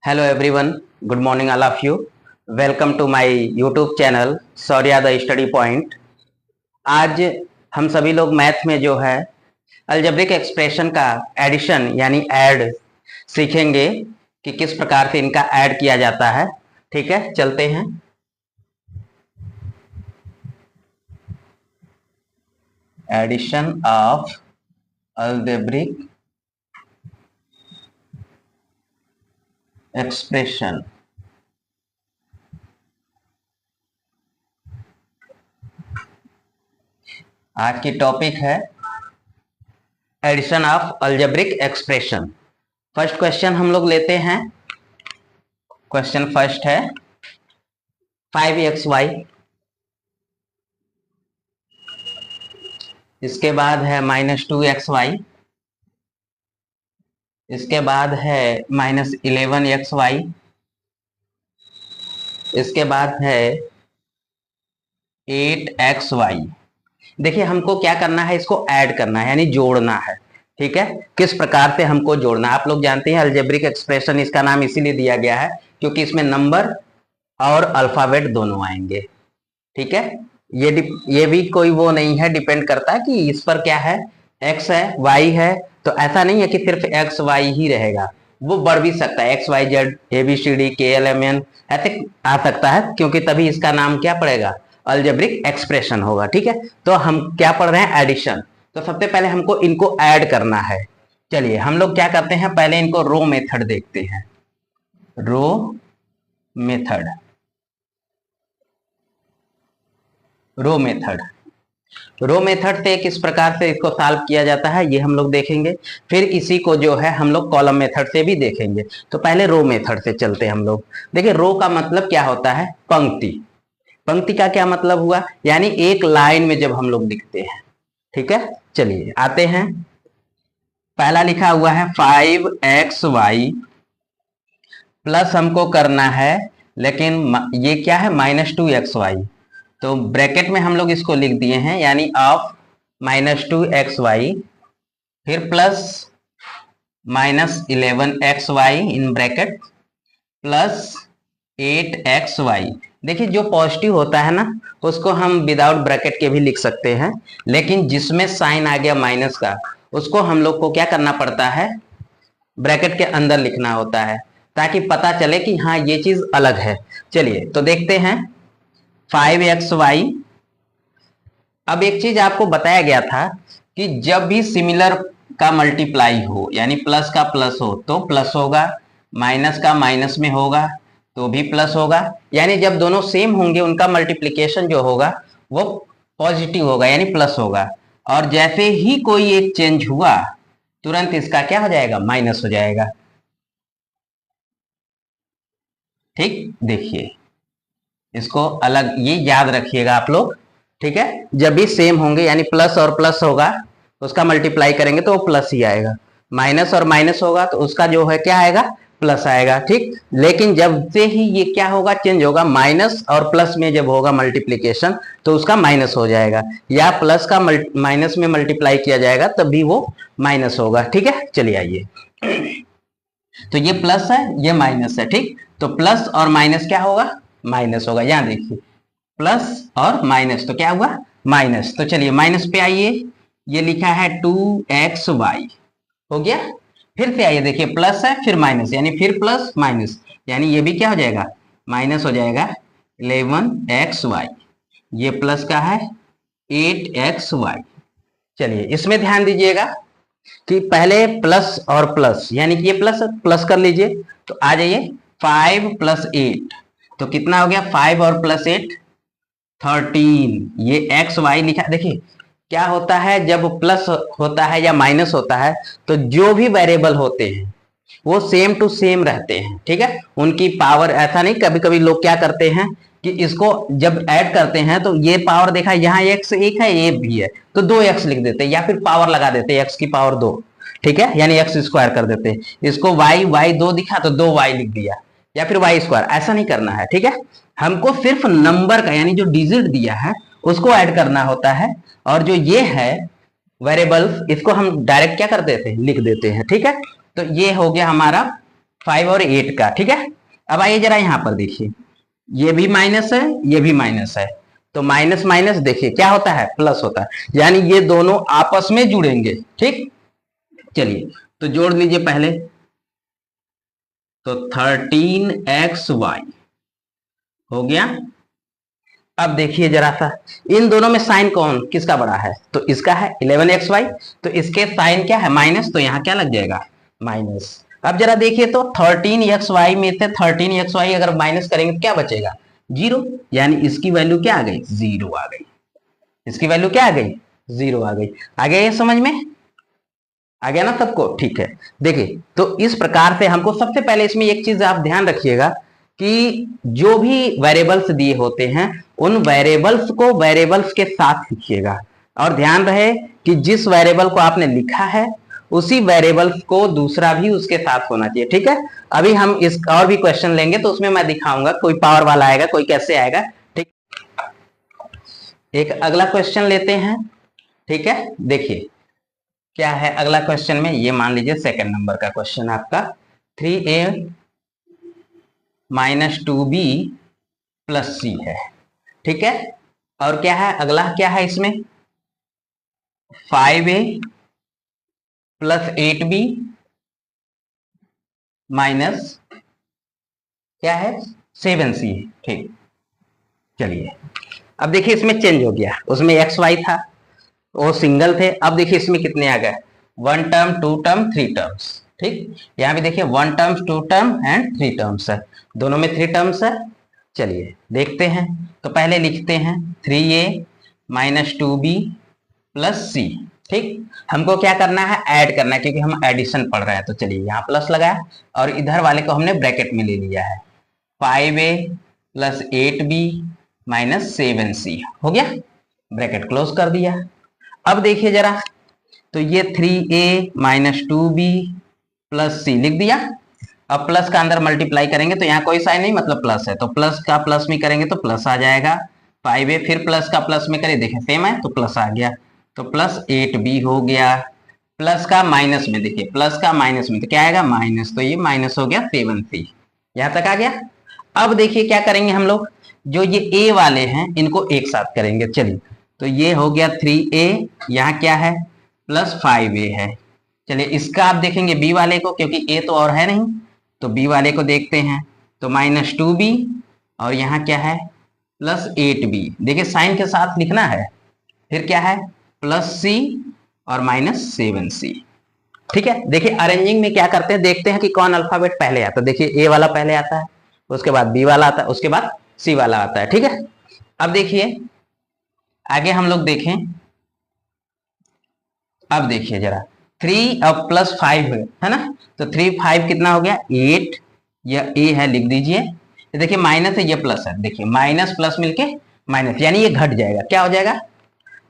Hello everyone, good morning all of you. Welcome to my YouTube channel Shaurya the Study Point. आज हम सभी लोग math में जो है अलजेब्रिक एक्सप्रेशन का एडिशन यानी ऐड सीखेंगे कि किस प्रकार से इनका ऐड किया जाता है। ठीक है, चलते हैं। Addition of algebraic expression. आज की टॉपिक है addition of algebraic expression. First question हम लोग लेते हैं। क्वेश्चन फर्स्ट है 5xy, इसके बाद है -2xy, इसके बाद है -11xy, इसके बाद है 8xy। देखिए हमको क्या करना है, इसको ऐड करना है यानी जोड़ना है। ठीक है, किस प्रकार से हमको जोड़ना है। आप लोग जानते हैं अलजेब्रिक एक्सप्रेशन इसका नाम इसीलिए दिया गया है क्योंकि इसमें नंबर और अल्फाबेट दोनों आएंगे। ठीक है, ये भी कोई वो नहीं है, डिपेंड करता है कि इस पर क्या है, एक्स है वाई है, तो ऐसा नहीं है कि सिर्फ एक्स वाई ही रहेगा, वो बढ़ भी सकता है, XYZ ABCD KLMN ऐसे आ सकता है, क्योंकि तभी इसका नाम क्या पड़ेगा, अलजेब्रिक एक्सप्रेशन होगा। ठीक है, तो हम क्या पढ़ रहे हैं, एडिशन। तो सबसे पहले हमको इनको ऐड करना है। चलिए हम लोग क्या करते हैं, पहले इनको रो मेथड देखते हैं। रो मेथड, रो मेथड, रो मेथड से किस प्रकार से इसको सॉल्व किया जाता है ये हम लोग देखेंगे। फिर इसी को जो है हम लोग कॉलम मेथड से भी देखेंगे। तो पहले रो मेथड से चलते हैं हम लोग। देखिए रो का मतलब क्या होता है, पंक्ति। पंक्ति का क्या मतलब हुआ, यानी एक लाइन में जब हम लोग लिखते हैं। ठीक है, चलिए आते हैं। पहला लिखा हुआ है 5xy प्लस हमको करना है, लेकिन ये क्या है, -2xy। तो ब्रैकेट में हम लोग इसको लिख दिए हैं, यानी ऑफ -2xy, फिर plus -11xy in bracket plus 8xy। देखिए जो पॉजिटिव होता है ना, उसको हम विदाउट ब्रैकेट के भी लिख सकते हैं, लेकिन जिसमें साइन आ गया माइनस का, उसको हम लोग को क्या करना पड़ता है, ब्रैकेट के अंदर लिखना होता है, ताकि पता चले कि हाँ ये चीज अलग है। चलिए तो देखते हैं 5xy। अब एक चीज आपको बताया गया था कि जब भी सिमिलर का मल्टीप्लाई हो, यानी प्लस का प्लस हो तो प्लस होगा, माइनस का माइनस में होगा तो भी प्लस होगा, यानी जब दोनों सेम होंगे उनका मल्टीप्लिकेशन जो होगा वो पॉजिटिव होगा यानी प्लस होगा। और जैसे ही कोई एक चेंज हुआ तुरंत इसका क्या हो जाएगा, माइनस हो जाएगा। ठीक, देखिए इसको अलग, ये याद रखिएगा आप लोग। ठीक है, जब भी सेम होंगे यानी प्लस और प्लस होगा, उसका मल्टीप्लाई करेंगे तो वो प्लस ही आएगा, माइनस और माइनस होगा तो उसका जो है क्या आएगा, प्लस आएगा। ठीक, लेकिन जब से ही ये क्या होगा, चेंज होगा, माइनस और प्लस में जब होगा मल्टीप्लीकेशन तो उसका माइनस हो जाएगा, या प्लस का माइनस में मल्टीप्लाई किया जाएगा तब भी वो माइनस होगा। ठीक है, चलिए आइए। तो ये प्लस है, ये माइनस है। ठीक, तो प्लस और माइनस क्या होगा, माइनस होगा। यहां देखिए प्लस और माइनस तो क्या हुआ, माइनस। तो चलिए माइनस पे आइए, ये लिखा है 2xy हो गया। फिर से आइए, देखिए प्लस है फिर माइनस, यानी फिर प्लस माइनस, यानी ये भी क्या हो जाएगा, माइनस हो जाएगा 11xy। ये प्लस का है 8xy। चलिए इसमें ध्यान दीजिएगा कि पहले प्लस और प्लस, यानी कि ये प्लस प्लस कर लीजिए, तो आ जाइए 5 + 8 तो कितना हो गया, 5 और प्लस 8 13। ये XY लिखा। देखिए क्या होता है, जब प्लस होता है या माइनस होता है तो जो भी वेरिएबल होते हैं वो सेम टू सेम रहते हैं। ठीक है, उनकी पावर ऐसा नहीं, कभी कभी लोग क्या करते हैं कि इसको जब ऐड करते हैं तो ये पावर देखा, यहाँ x एक है ये भी है तो 2x लिख देते हैं, या फिर पावर लगा देते हैं x की पावर 2। ठीक है, यानी x² कर देते हैं। इसको y 2 दिखा तो 2y लिख दिया, या फिर y²। ऐसा नहीं करना है। ठीक है, हमको सिर्फ नंबर का यानी जो डिजिट दिया है उसको ऐड करना होता है, और जो ये है वेरिएबल्स इसको हम डायरेक्ट क्या कर देते हैं, लिख देते हैं। ठीक है, तो ये हो गया हमारा 5 और 8 का, ठीक है। अब आइए जरा यहां पर देखिए, ये भी माइनस है, ये भी माइनस है, तो माइनस माइनस देखिए क्या होता है, प्लस होता है, यानी ये दोनों आपस में जुड़ेंगे, ठीक। चलिए तो जोड़ लीजिए पहले, तो 13xy हो गया। अब देखिए जरा सा, इन दोनों में साइन कौन किसका बड़ा है, तो इसका है 11xy, तो इसके साइन क्या है, माइनस, तो यहाँ क्या लग जाएगा, माइनस। अब जरा देखिए तो 13xy में से 13xy अगर माइनस करेंगे तो क्या बचेगा, 0, यानी इसकी वैल्यू क्या आ गई, 0 आ गई, इसकी वैल्यू क्या आ गई, 0 आ गई। आ गया ये समझ में, आ गया ना सबको, ठीक है। देखिए तो इस प्रकार से हमको सबसे पहले इसमें एक चीज आप ध्यान रखिएगा कि जो भी वेरिएबल्स दिए होते हैं उन वेरिएबल्स को वेरिएबल्स के साथ लिखिएगा, और ध्यान रहे कि जिस वेरिएबल को आपने लिखा है उसी वेरिएबल्स को दूसरा भी उसके साथ होना चाहिए, ठीक है। अभी हम इस और भी क्वेश्चन लेंगे तो उसमें मैं दिखाऊंगा, कोई पावर वाला आएगा, कोई कैसे आएगा, ठीक। एक अगला क्वेश्चन लेते हैं, ठीक है। देखिए क्या है अगला क्वेश्चन में, ये मान लीजिए सेकंड नंबर का क्वेश्चन आपका, 3a माइनस 2b प्लस सी है, ठीक है। और क्या है अगला, क्या है इसमें, 5a प्लस 8b माइनस क्या है 7c, ठीक। चलिए अब देखिए इसमें चेंज हो गया, उसमें एक्स वाई था, वो सिंगल थे, अब देखिए इसमें कितने आ गए, 1 टर्म 2 टर्म 3 टर्म्स, ठीक। यहाँ भी देखिए 1 टर्म्स 2 टर्म एंड 3 टर्म्स है, दोनों में 3 टर्म्स है। चलिए देखते हैं, तो पहले लिखते हैं 3a माइनस 2b प्लस सी, ठीक। हमको क्या करना है, ऐड करना है, क्योंकि हम एडिशन पढ़ रहे हैं, तो चलिए यहाँ प्लस लगाया और इधर वाले को हमने ब्रैकेट में ले लिया है, 5a plus 8b minus 7c हो गया, ब्रैकेट क्लोज कर दिया। अब देखिए जरा, तो ये 3a माइनस 2b प्लस सी लिख दिया। अब प्लस का अंदर मल्टीप्लाई करेंगे तो यहाँ कोई साइन नहीं, मतलब प्लस है, तो प्लस का प्लस में करेंगे तो प्लस आ जाएगा, 5a फिर प्लस का प्लस में करें, देखें सेम है तो प्लस आ गया, तो प्लस 8b हो गया, प्लस का माइनस में, देखिए प्लस का माइनस में तो क्या आएगा, माइनस, तो ये माइनस हो गया 7c, यहाँ तक आ गया। अब देखिए क्या करेंगे हम लोग, जो ये a वाले हैं इनको एक साथ करेंगे, चलिए तो ये हो गया 3a, यहाँ क्या है प्लस 5a है। चलिए इसका आप देखेंगे b वाले को, क्योंकि a तो और है नहीं, तो b वाले को देखते हैं, तो माइनस 2b और यहाँ क्या है प्लस 8b, देखिए साइन के साथ लिखना है, फिर क्या है प्लस c और माइनस 7c, ठीक है। देखिए अरेंजिंग में क्या करते हैं, देखते हैं कि कौन अल्फाबेट पहले आता है, देखिए a वाला पहले आता है, उसके बाद b वाला आता है, उसके बाद c वाला आता है, ठीक है। अब देखिए आगे हम लोग देखें, अब देखिए जरा 3 अब प्लस 5 है ना, तो 3 5 कितना हो गया 8, यह a है लिख दीजिए, देखिए माइनस है ये प्लस है, देखिए माइनस प्लस मिलके माइनस, यानी ये घट जाएगा, क्या हो जाएगा,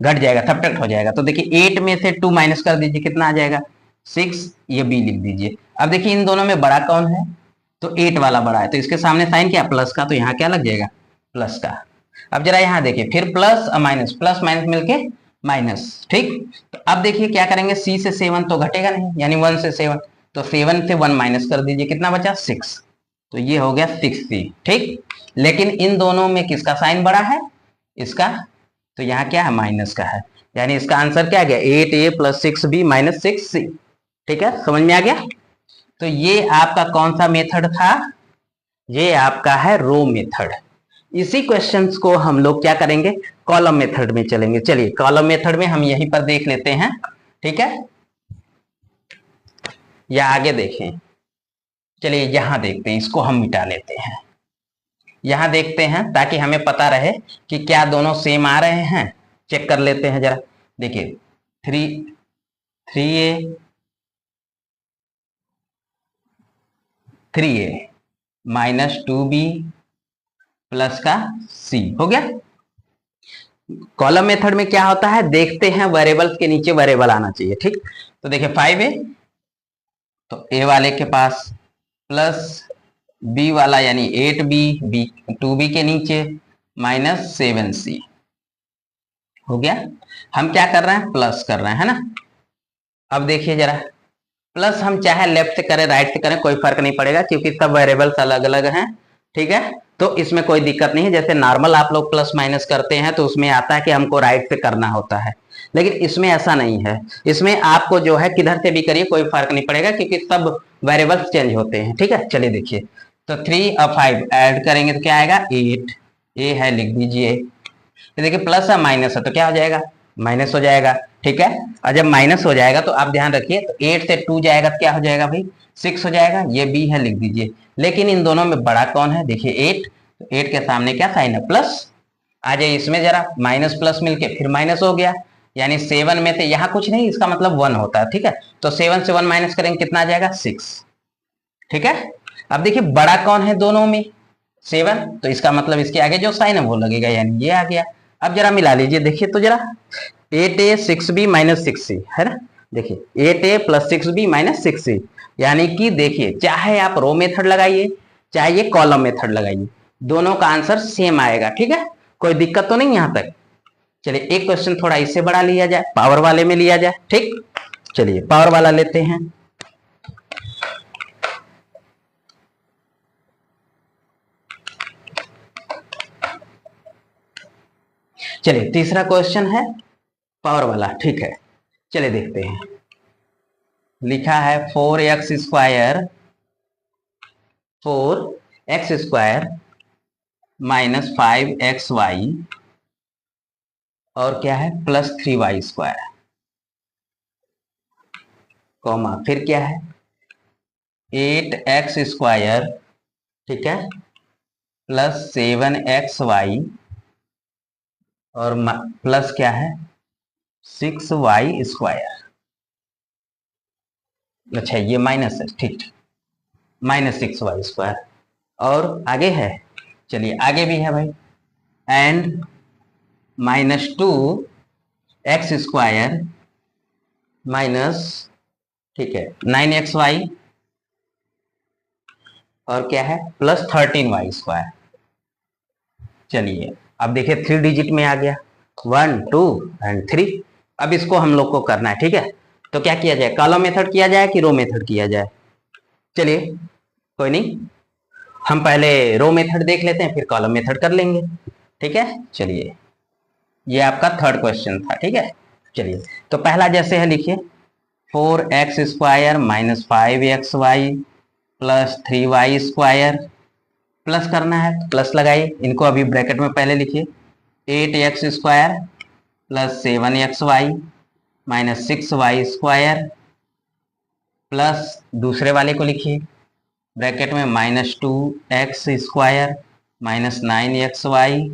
घट जाएगा, सब्ट्रैक्ट हो जाएगा, तो देखिए 8 में से 2 माइनस कर दीजिए, कितना आ जाएगा 6, ये b लिख दीजिए। अब देखिए इन दोनों में बड़ा कौन है, तो 8 वाला बड़ा है, तो इसके सामने साइन क्या प्लस का, तो यहाँ क्या लग जाएगा प्लस का। अब जरा यहाँ देखिए फिर प्लस माइनस, प्लस माइनस मिलके माइनस, ठीक। तो अब देखिए क्या करेंगे, c से 7 तो घटेगा नहीं, यानी 1 से 7, तो 7 से 1 माइनस कर दीजिए, कितना बचा 6, तो ये हो गया 6c, ठीक। लेकिन इन दोनों में किसका साइन बड़ा है, इसका, तो यहाँ क्या है माइनस का है, यानी इसका आंसर क्या गया 8a plus 6b minus 6c, ठीक है, समझ में आ गया। तो ये आपका कौन सा मेथड था, ये आपका है रो मेथड। इसी क्वेश्चंस को हम लोग क्या करेंगे, कॉलम मेथड में चलेंगे। चलिए कॉलम मेथड में हम यहीं पर देख लेते हैं, ठीक है, या आगे देखें, चलिए यहां देखते हैं, इसको हम मिटा लेते हैं, यहां देखते हैं ताकि हमें पता रहे कि क्या दोनों सेम आ रहे हैं, चेक कर लेते हैं जरा। देखिए 3a माइनस 2b प्लस का c हो गया। कॉलम मेथड में क्या होता है, देखते हैं वेरिएबल्स के नीचे वेरिएबल आना चाहिए, ठीक। तो देखिए 5a, तो a वाले के पास प्लस b वाला यानी 8b 2b के नीचे माइनस 7c हो गया। हम क्या कर रहे हैं, प्लस कर रहे हैं, है ना। अब देखिए जरा प्लस हम चाहे लेफ्ट से करें राइट से करें कोई फर्क नहीं पड़ेगा, क्योंकि सब वेरिएबल्स अलग अलग हैं, ठीक है। तो इसमें कोई दिक्कत नहीं है। जैसे नॉर्मल आप लोग प्लस माइनस करते हैं तो उसमें आता है कि हमको राइट से करना होता है, लेकिन इसमें ऐसा नहीं है। इसमें आपको जो है किधर से भी करिए कोई फर्क नहीं पड़ेगा, क्योंकि सब वेरिएबल्स चेंज होते हैं, ठीक है। चलिए देखिए, तो 3 और 5 ऐड करेंगे तो क्या आएगा 8, ए है लिख दीजिए। तो देखिए प्लस है माइनस है तो क्या हो जाएगा, माइनस हो जाएगा, ठीक है। और जब माइनस हो जाएगा तो आप ध्यान रखिए, तो 8 से 2 जाएगा तो क्या हो जाएगा भाई 6 हो जाएगा, ये बी है लिख दीजिए। लेकिन इन दोनों में बड़ा कौन है, देखिए 8, तो 8 के सामने क्या साइन है प्लस। आ जाइए इसमें जरा, माइनस प्लस मिलके फिर माइनस हो गया, यानी 7 में से यहाँ कुछ नहीं, इसका मतलब 1 होता है, ठीक है। तो 7 से 1 माइनस करेंगे कितना आ जाएगा 6, ठीक है। अब देखिए बड़ा कौन है दोनों में 7, तो इसका मतलब इसके आगे जो साइन है वो लगेगा, यानी ये आ गया। अब जरा मिला लीजिए, देखिए तो जरा 8a 6b माइनस 6c है ना, देखिए 8a plus 6b minus 6c, यानी कि देखिए चाहे आप रो मेथड लगाइए चाहे ये कॉलम मेथड लगाइए, दोनों का आंसर सेम आएगा, ठीक है। कोई दिक्कत तो नहीं यहां तक। चलिए एक क्वेश्चन थोड़ा इससे बड़ा लिया जाए, पावर वाले में लिया जाए, ठीक। चलिए पावर वाला लेते हैं। चलिए तीसरा क्वेश्चन है पावर वाला, ठीक है। चलिए देखते हैं, लिखा है 4x स्क्वायर माइनस 5xy और क्या है प्लस 3y स्क्वायर, कॉमा फिर क्या है 8x स्क्वायर, ठीक है, प्लस 7xy और प्लस क्या है 6y स्क्वायर। अच्छा ये माइनस है, ठीक, माइनस 6y स्क्वायर। और आगे है, चलिए आगे भी है भाई, and minus 2x square minus, ठीक है 9xy और क्या है प्लस 13y स्क्वायर। चलिए अब देखिए 3 डिजिट में आ गया, 1 2 एंड 3। अब इसको हम लोग को करना है, ठीक है। तो क्या किया जाए, कॉलम मेथड किया जाए कि रो मेथड किया जाए। चलिए कोई नहीं, हम पहले रो मेथड देख लेते हैं फिर कॉलम मेथड कर लेंगे, ठीक है। चलिए ये आपका थर्ड क्वेश्चन था, ठीक है। चलिए तो पहला जैसे है लिखिए 4x square minus 5xy plus 3y square, plus करना है तो प्लस लगाइए, इनको अभी ब्रैकेट में पहले लिखिए 8x square plus 7xy minus 6y square, plus दूसरे वाले को लिखिए ब्रैकेट में minus 2x square minus 9xy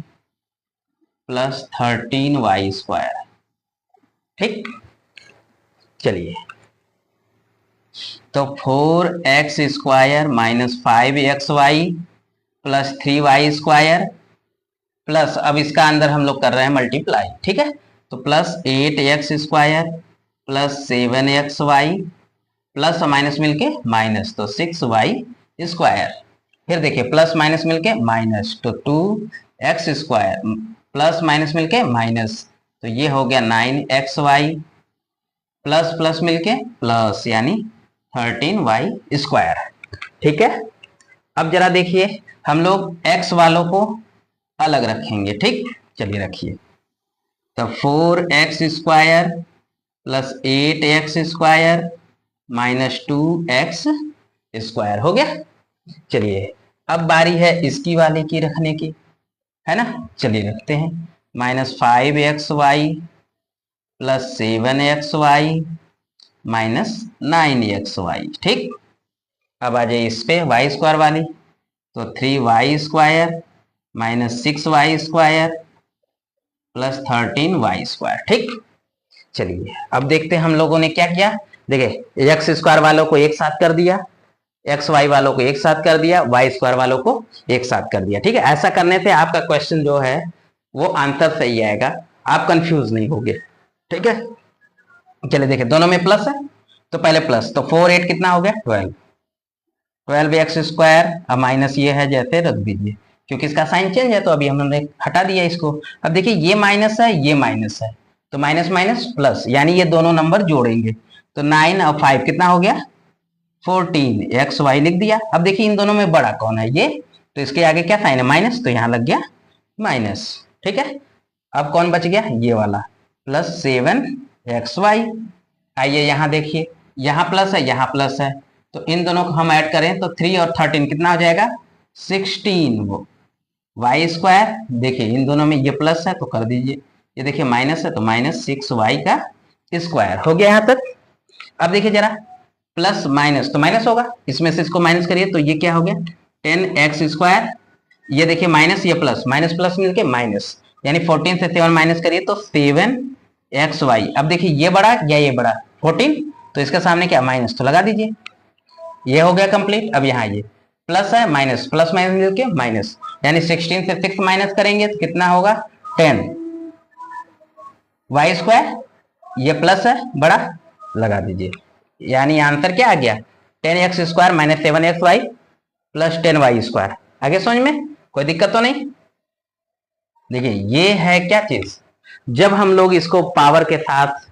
plus 13y square, ठीक। चलिए तो 4x square minus 5xy plus 3y square plus, अब इसका अंदर हम लोग कर रहे हैं मल्टीप्लाई, ठीक है। तो plus 8x square plus 7xy plus minus मिलके माइनस, तो 6y स्क्वायर। फिर देखिए प्लस माइनस मिलके माइनस, तो 2x स्क्वायर प्लस माइनस मिलके माइनस, तो ये हो गया 9xy प्लस प्लस मिलके प्लस, यानी 13y स्क्वायर, ठीक है। अब जरा देखिए हम लोग x वालों को अलग रखेंगे, ठीक। चलिए रखिए, तो 4x square plus 8x square minus 2x square हो गया। चलिए अब बारी है इसकी वाले की रखने की, है ना। चलिए रखते हैं minus 5xy plus 7xy minus 9xy, ठीक। अब आ जाइए इस पे वाई स्क्वायर वाली, तो 3y square minus 6y square plus 13y square, ठीक। चलिए अब देखते हैं हम लोगों ने क्या किया, देखिए एक्स स्क्वायर वालों को एक साथ कर दिया, एक्स वाई वालों को एक साथ कर दिया, वाई स्क्वायर वालों को एक साथ कर दिया, ठीक है। ऐसा करने से आपका क्वेश्चन जो है वो आंसर सही आएगा, आप कंफ्यूज नहीं होगे, ठीक है। चलिए देखिए दोनों में प्लस है तो पहले प्लस, तो 4 8 कितना हो गया 12 एक्स स्क्वायर, अब माइनस ये है जैसे रख दीजिए, क्योंकि इसका साइन चेंज है तो अभी हमने हटा दिया इसको। अब देखिए ये माइनस है ये माइनस है, तो माइनस माइनस प्लस, यानी ये दोनों नंबर जोड़ेंगे, तो 9 और 5 कितना हो गया 14, एक्स वाई लिख दिया। अब देखिए इन दोनों में बड़ा कौन है, ये, तो इसके आगे क्या साइन है माइनस, तो यहां लग गया माइनस। ठीक है, अब कौन बच गया ये वाला, प्लस 7 एक्स वाई। आइए यहां देखिए, यहां प्लस है यहां प्लस है, तो इन दोनों को हम ऐड करें तो 3 और 13 कितना हो जाएगा 16 वाई स्क्वायर। देखिए इन दोनों में ये प्लस है तो कर दीजिए, ये देखिए माइनस है तो माइनस 6 वाई का स्क्वायर हो गया यहां तक। अब देखिए जरा, प्लस माइनस तो माइनस होगा, इसमें से इसको माइनस करिए तो ये क्या हो गया 10 एक्स स्क्वायर। ये देखिए माइनस ये प्लस, माइनस प्लस मिलके माइनस, यानी 14 से 7 माइनस करिए तो 7 एक्स वाई। अब देखिए ये बड़ा या ये बड़ा 14, तो इसके सामने क्या माइनस तो लगा दीजिए, ये हो गया कंप्लीट। अब यहाँ ये प्लस है माइनस, प्लस माइनस मिलके माइनस, यानी 16 से 6 माइनस करेंगे तो कितना होगा 10 वाई स्क्वायर। ये प्लस है बड़ा लगा दीजिए, यानी आंसर क्या आ गया 10 x square minus 7 x y plus 10 y square. आगे समझ में कोई दिक्कत तो नहीं। देखिए ये है क्या चीज, जब हम लोग इसको पावर के साथ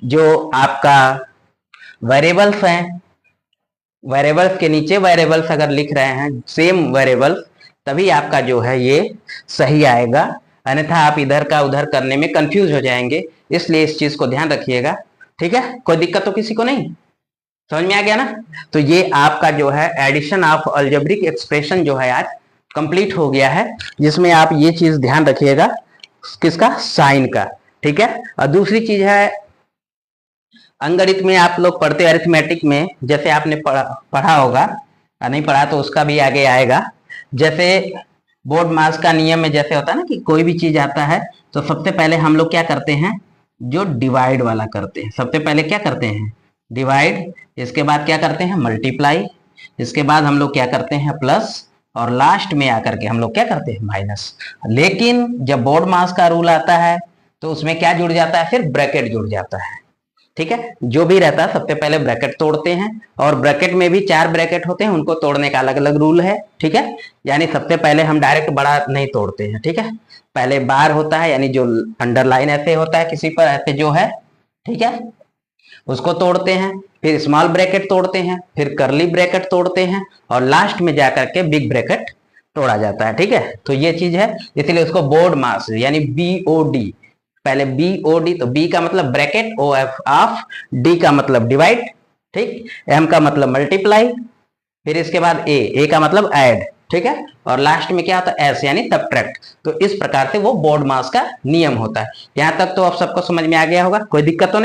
जो आपका वेरिएबल्स हैं, वेरिएबल्स के नीचे वेरिएबल्स अगर लिख रहे हैं सेम वेरिएबल्स, तभी आपका जो है ये सही आएगा, अन्यथा आप इधर का उधर करने में कंफ्यूज हो जाएंगे। इसलिए इस चीज को ध्यान रखिएगा। ठीक है, कोई दिक्कत तो किसी को नहीं, समझ में आ गया ना। तो ये आपका जो है एडिशन ऑफ अलजेब्रिक एक्सप्रेशन जो है आज कंप्लीट हो गया है, जिसमें आप ये चीज ध्यान रखिएगा किसका, साइन का। ठीक है, और दूसरी चीज है अंगगणित में आप लोग पढ़ते अरिथमेटिक में, जैसे आपने पढ़ा होगा, नहीं पढ़ा तो उसका भी आगे आएगा। जैसे बोर्ड मास का नियम में जैसे होता है ना कि कोई भी चीज आता है तो सबसे पहले हम लोग क्या करते हैं, जो डिवाइड वाला करते हैं, सबसे पहले क्या करते हैं डिवाइड, इसके बाद क्या करते हैं मल्टीप्लाई, इसके बाद हम लोग क्या करते हैं प्लस, और लास्ट में आकर के हम लोग क्या करते हैं माइनस। लेकिन जब बोर्ड मास का रूल आता है तो उसमें क्या जुड़ जाता है, फिर ब्रैकेट जुड़ जाता है। ठीक है, जो भी रहता है सबसे पहले ब्रैकेट तोड़ते हैं, और ब्रैकेट में भी 4 ब्रैकेट होते हैं, उनको तोड़ने का अलग अलग रूल है। ठीक है, यानी सबसे पहले हम डायरेक्ट बड़ा नहीं तोड़ते हैं। ठीक है, पहले बार होता है, यानी जो अंडरलाइन ऐसे होता है किसी पर ऐसे जो है, ठीक है, उसको तोड़ते हैं, फिर स्मॉल ब्रैकेट तोड़ते हैं, फिर करली ब्रैकेट तोड़ते हैं, और लास्ट में जाकर के बिग ब्रैकेट तोड़ा जाता है। ठीक है, तो ये चीज है, इसलिए उसको बोर्ड मास यानी BOD, पहले BOD, तो B का मतलब ब्रैकेट, OF, D का मतलब डिवाइड, ठीक, M का मतलब मल्टीप्लाई, फिर इसके बाद A का मतलब ऐड, ठीक है, और लास्ट में क्या होता है S यानी सबट्रैक्ट। तो इस प्रकार से वो बोर्ड मास का नियम होता है। यहां तक तो आप सबको समझ में आ गया होगा, कोई दिक्कत तो नहीं।